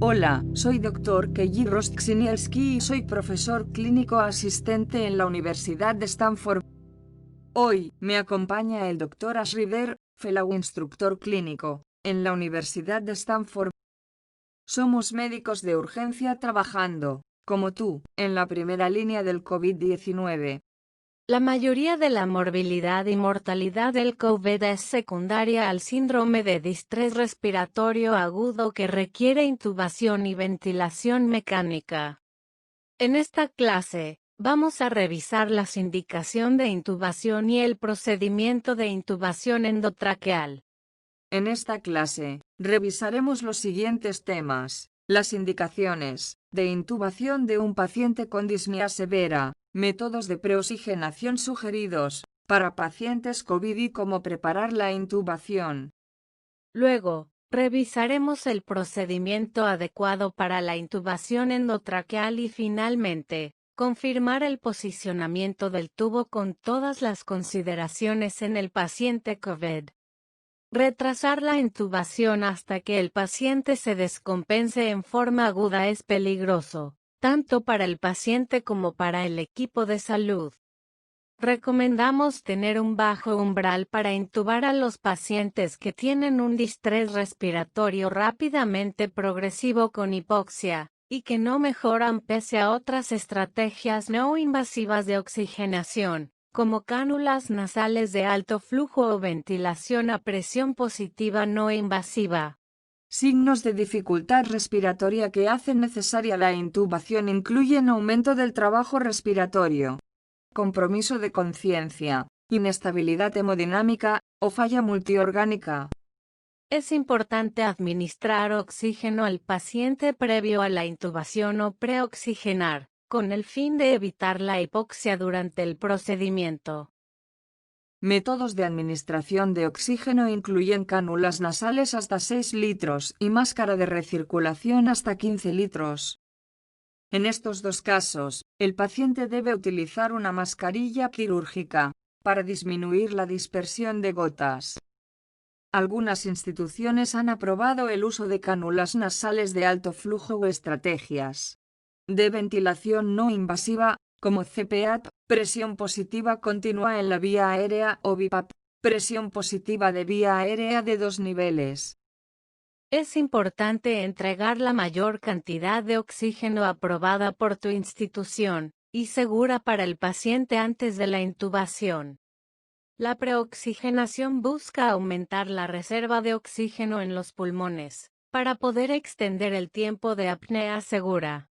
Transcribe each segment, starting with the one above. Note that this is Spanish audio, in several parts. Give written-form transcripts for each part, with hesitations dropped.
Hola, soy Dr. Keiji Rostkinielski y soy profesor clínico asistente en la Universidad de Stanford. Hoy, me acompaña el Dr. Ash River, fellow instructor clínico, en la Universidad de Stanford. Somos médicos de urgencia trabajando, como tú, en la primera línea del COVID-19. La mayoría de la morbilidad y mortalidad del COVID es secundaria al síndrome de distrés respiratorio agudo que requiere intubación y ventilación mecánica. En esta clase, vamos a revisar las indicaciones de intubación y el procedimiento de intubación endotraqueal. En esta clase, revisaremos los siguientes temas: las indicaciones de intubación de un paciente con disnea severa, métodos de preoxigenación sugeridos para pacientes COVID y cómo preparar la intubación. Luego, revisaremos el procedimiento adecuado para la intubación endotraqueal y finalmente, confirmar el posicionamiento del tubo con todas las consideraciones en el paciente COVID. Retrasar la intubación hasta que el paciente se descompense en forma aguda es peligroso, tanto para el paciente como para el equipo de salud. Recomendamos tener un bajo umbral para intubar a los pacientes que tienen un distrés respiratorio rápidamente progresivo con hipoxia, y que no mejoran pese a otras estrategias no invasivas de oxigenación, como cánulas nasales de alto flujo o ventilación a presión positiva no invasiva. Signos de dificultad respiratoria que hacen necesaria la intubación incluyen aumento del trabajo respiratorio, compromiso de conciencia, inestabilidad hemodinámica o falla multiorgánica. Es importante administrar oxígeno al paciente previo a la intubación o preoxigenar, con el fin de evitar la hipoxia durante el procedimiento. Métodos de administración de oxígeno incluyen cánulas nasales hasta 6 litros y máscara de recirculación hasta 15 litros. En estos dos casos, el paciente debe utilizar una mascarilla quirúrgica para disminuir la dispersión de gotas. Algunas instituciones han aprobado el uso de cánulas nasales de alto flujo o estrategias de ventilación no invasiva, como CPAP, presión positiva continua en la vía aérea, o BiPAP, presión positiva de vía aérea de 2 niveles. Es importante entregar la mayor cantidad de oxígeno aprobada por tu institución y segura para el paciente antes de la intubación. La preoxigenación busca aumentar la reserva de oxígeno en los pulmones, para poder extender el tiempo de apnea segura.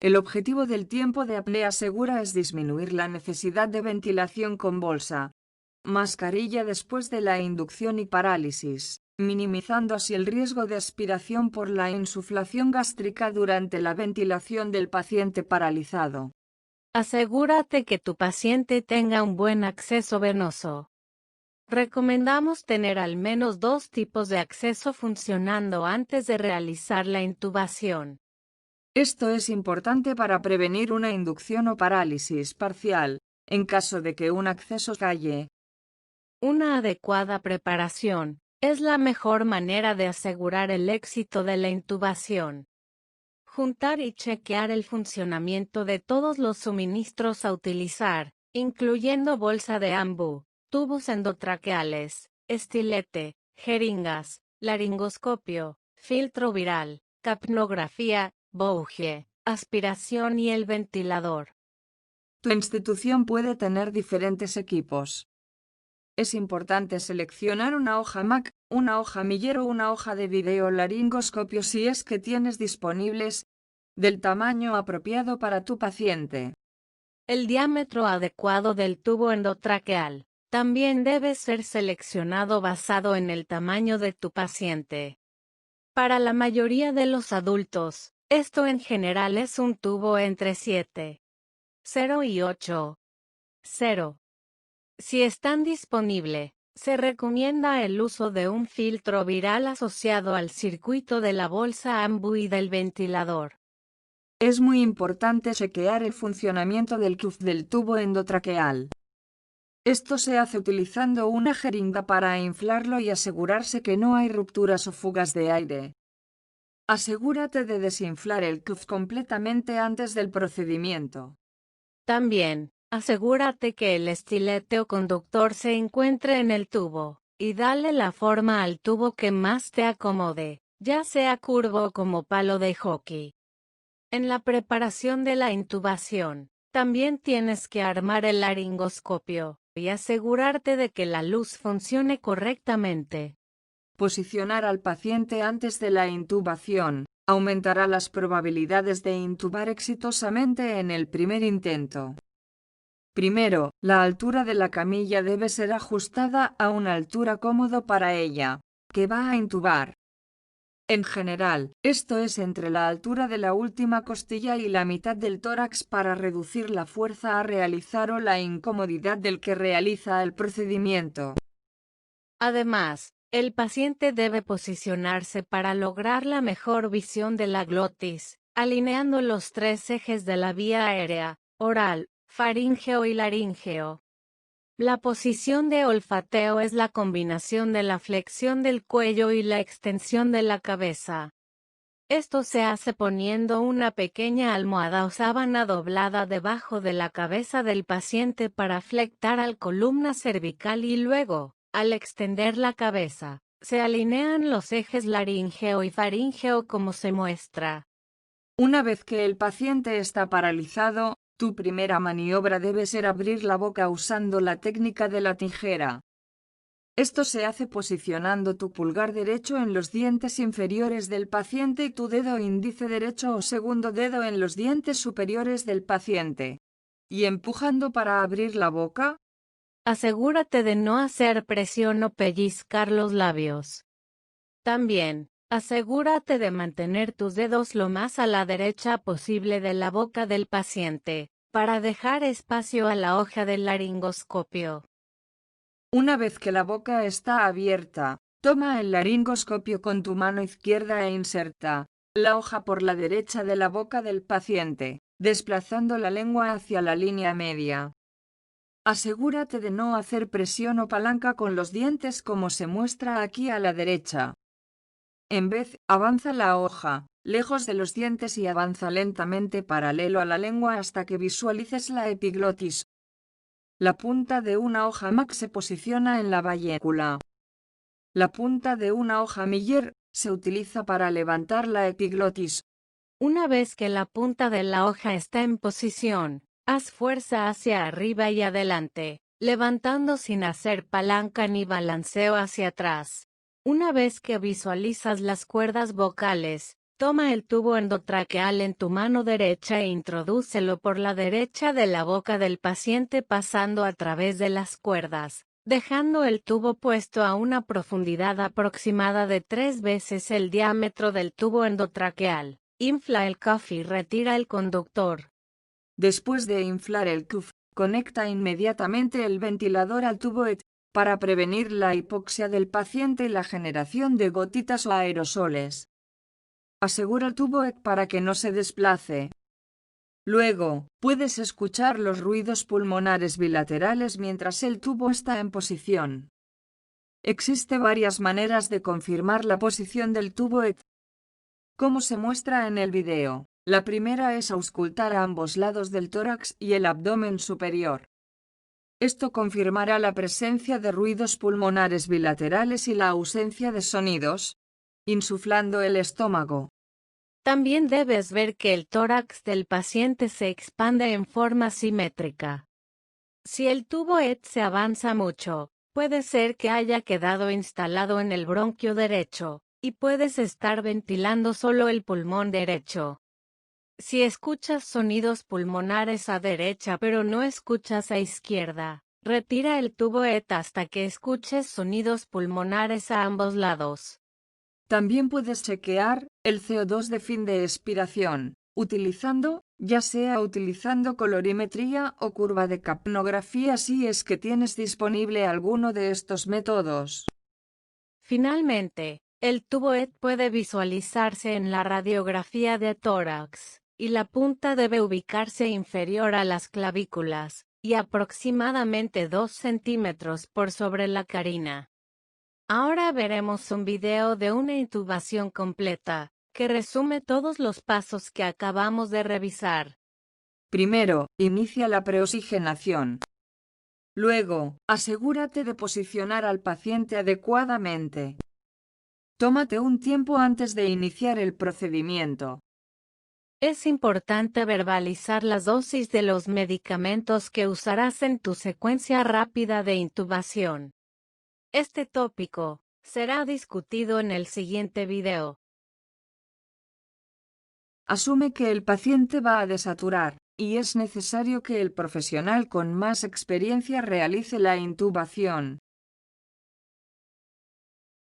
El objetivo del tiempo de apnea segura es disminuir la necesidad de ventilación con bolsa, mascarilla después de la inducción y parálisis, minimizando así el riesgo de aspiración por la insuflación gástrica durante la ventilación del paciente paralizado. Asegúrate que tu paciente tenga un buen acceso venoso. Recomendamos tener al menos 2 tipos de acceso funcionando antes de realizar la intubación. Esto es importante para prevenir una inducción o parálisis parcial, en caso de que un acceso falle. Una adecuada preparación es la mejor manera de asegurar el éxito de la intubación. Juntar y chequear el funcionamiento de todos los suministros a utilizar, incluyendo bolsa de AMBU, tubos endotraqueales, estilete, jeringas, laringoscopio, filtro viral, capnografía, bougie, aspiración y el ventilador. Tu institución puede tener diferentes equipos. Es importante seleccionar una hoja MAC, una hoja Miller o una hoja de video laringoscopio si es que tienes disponibles, del tamaño apropiado para tu paciente. El diámetro adecuado del tubo endotraqueal también debe ser seleccionado basado en el tamaño de tu paciente. Para la mayoría de los adultos, esto en general es un tubo entre 7,0 y 8,0. Si están disponible, se recomienda el uso de un filtro viral asociado al circuito de la bolsa AMBU y del ventilador. Es muy importante chequear el funcionamiento del cuff del tubo endotraqueal. Esto se hace utilizando una jeringa para inflarlo y asegurarse que no hay rupturas o fugas de aire. Asegúrate de desinflar el cuff completamente antes del procedimiento. También, asegúrate que el estilete o conductor se encuentre en el tubo, y dale la forma al tubo que más te acomode, ya sea curvo o como palo de hockey. En la preparación de la intubación, también tienes que armar el laringoscopio y asegurarte de que la luz funcione correctamente. Posicionar al paciente antes de la intubación aumentará las probabilidades de intubar exitosamente en el primer intento. Primero, la altura de la camilla debe ser ajustada a una altura cómoda para ella, que va a intubar. En general, esto es entre la altura de la última costilla y la mitad del tórax para reducir la fuerza a realizar o la incomodidad del que realiza el procedimiento. Además, el paciente debe posicionarse para lograr la mejor visión de la glotis, alineando los tres ejes de la vía aérea, oral, faríngeo y laríngeo. La posición de olfateo es la combinación de la flexión del cuello y la extensión de la cabeza. Esto se hace poniendo una pequeña almohada o sábana doblada debajo de la cabeza del paciente para flectar al columna cervical y luego, al extender la cabeza, se alinean los ejes laríngeo y faríngeo como se muestra. Una vez que el paciente está paralizado, tu primera maniobra debe ser abrir la boca usando la técnica de la tijera. Esto se hace posicionando tu pulgar derecho en los dientes inferiores del paciente y tu dedo índice derecho o segundo dedo en los dientes superiores del paciente, y empujando para abrir la boca. Asegúrate de no hacer presión o pellizcar los labios. También, asegúrate de mantener tus dedos lo más a la derecha posible de la boca del paciente, para dejar espacio a la hoja del laringoscopio. Una vez que la boca está abierta, toma el laringoscopio con tu mano izquierda e inserta la hoja por la derecha de la boca del paciente, desplazando la lengua hacia la línea media. Asegúrate de no hacer presión o palanca con los dientes como se muestra aquí a la derecha. En vez, avanza la hoja, lejos de los dientes y avanza lentamente paralelo a la lengua hasta que visualices la epiglotis. La punta de una hoja mac se posiciona en la vallécula. La punta de una hoja miller se utiliza para levantar la epiglotis. Una vez que la punta de la hoja está en posición, haz fuerza hacia arriba y adelante, levantando sin hacer palanca ni balanceo hacia atrás. Una vez que visualizas las cuerdas vocales, toma el tubo endotraqueal en tu mano derecha e introdúcelo por la derecha de la boca del paciente pasando a través de las cuerdas, dejando el tubo puesto a una profundidad aproximada de 3 veces el diámetro del tubo endotraqueal. Infla el cuff y retira el conductor. Después de inflar el cuff, conecta inmediatamente el ventilador al tubo ET para prevenir la hipoxia del paciente y la generación de gotitas o aerosoles. Asegura el tubo ET para que no se desplace. Luego, puedes escuchar los ruidos pulmonares bilaterales mientras el tubo está en posición. Existe varias maneras de confirmar la posición del tubo ET. Como se muestra en el video, la primera es auscultar a ambos lados del tórax y el abdomen superior. Esto confirmará la presencia de ruidos pulmonares bilaterales y la ausencia de sonidos, insuflando el estómago. También debes ver que el tórax del paciente se expande en forma simétrica. Si el tubo ET se avanza mucho, puede ser que haya quedado instalado en el bronquio derecho, y puedes estar ventilando solo el pulmón derecho. Si escuchas sonidos pulmonares a derecha pero no escuchas a izquierda, retira el tubo ET hasta que escuches sonidos pulmonares a ambos lados. También puedes chequear el CO2 de fin de expiración, ya sea utilizando colorimetría o curva de capnografía si es que tienes disponible alguno de estos métodos. Finalmente, el tubo ET puede visualizarse en la radiografía de tórax, y la punta debe ubicarse inferior a las clavículas, y aproximadamente 2 centímetros por sobre la carina. Ahora veremos un video de una intubación completa, que resume todos los pasos que acabamos de revisar. Primero, inicia la preoxigenación. Luego, asegúrate de posicionar al paciente adecuadamente. Tómate un tiempo antes de iniciar el procedimiento. Es importante verbalizar las dosis de los medicamentos que usarás en tu secuencia rápida de intubación. Este tópico será discutido en el siguiente video. Asume que el paciente va a desaturar, y es necesario que el profesional con más experiencia realice la intubación.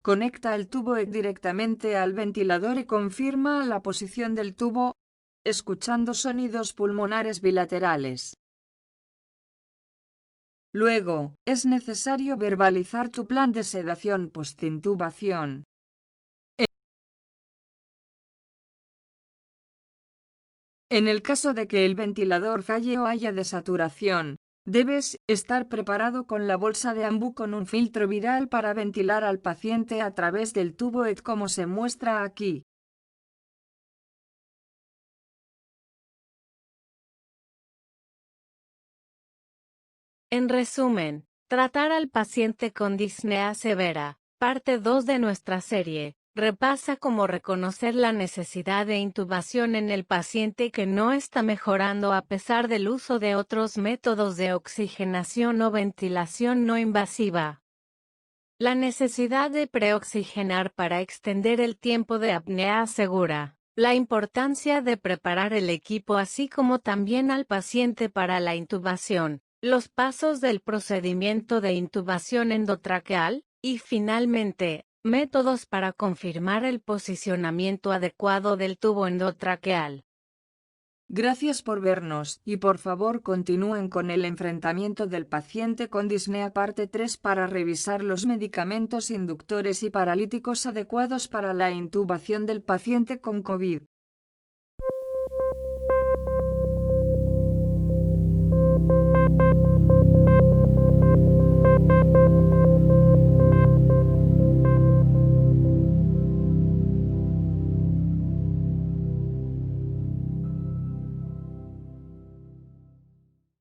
Conecta el tubo directamente al ventilador y confirma la posición del tubo, escuchando sonidos pulmonares bilaterales. Luego, es necesario verbalizar tu plan de sedación postintubación. En el caso de que el ventilador falle o haya desaturación, debes estar preparado con la bolsa de ambú con un filtro viral para ventilar al paciente a través del tubo ET como se muestra aquí. En resumen, tratar al paciente con disnea severa, parte 2 de nuestra serie, repasa cómo reconocer la necesidad de intubación en el paciente que no está mejorando a pesar del uso de otros métodos de oxigenación o ventilación no invasiva. La necesidad de preoxigenar para extender el tiempo de apnea segura. La importancia de preparar el equipo así como también al paciente para la intubación. Los pasos del procedimiento de intubación endotraqueal. Y finalmente, métodos para confirmar el posicionamiento adecuado del tubo endotraqueal. Gracias por vernos y por favor continúen con el enfrentamiento del paciente con disnea parte 3 para revisar los medicamentos inductores y paralíticos adecuados para la intubación del paciente con COVID.